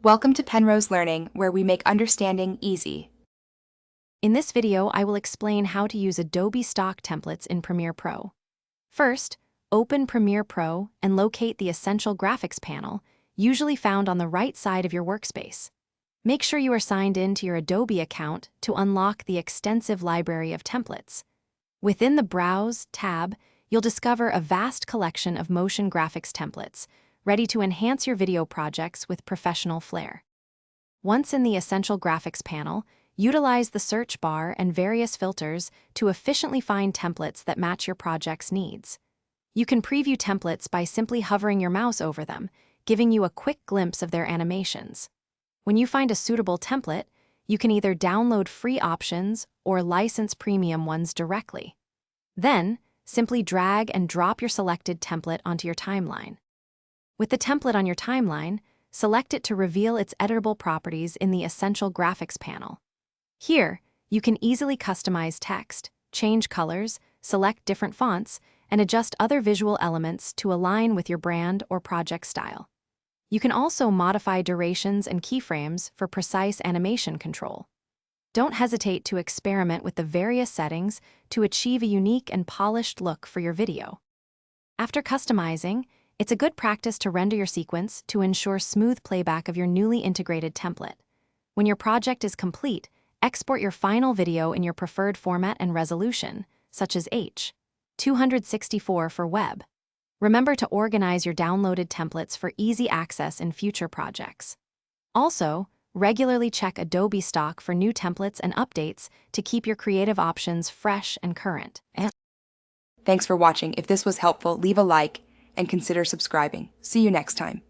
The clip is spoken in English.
Welcome to Penrose Learning, where we make understanding easy. In this video, I will explain how to use Adobe Stock templates in Premiere Pro. First, open Premiere Pro and locate the Essential Graphics panel, usually found on the right side of your workspace. Make sure you are signed in to your Adobe account to unlock the extensive library of templates. Within the Browse tab, you'll discover a vast collection of motion graphics templates, ready to enhance your video projects with professional flair. Once in the Essential Graphics panel, utilize the search bar and various filters to efficiently find templates that match your project's needs. You can preview templates by simply hovering your mouse over them, giving you a quick glimpse of their animations. When you find a suitable template, you can either download free options or license premium ones directly. Then, simply drag and drop your selected template onto your timeline. With the template on your timeline, select it to reveal its editable properties in the Essential Graphics panel. Here, you can easily customize text, change colors, select different fonts, and adjust other visual elements to align with your brand or project style. You can also modify durations and keyframes for precise animation control. Don't hesitate to experiment with the various settings to achieve a unique and polished look for your video. After customizing, it's a good practice to render your sequence to ensure smooth playback of your newly integrated template. When your project is complete, export your final video in your preferred format and resolution, such as H.264 for web. Remember to organize your downloaded templates for easy access in future projects. Also, regularly check Adobe Stock for new templates and updates to keep your creative options fresh and current. Thanks for watching. If this was helpful, leave a like and consider subscribing. See you next time.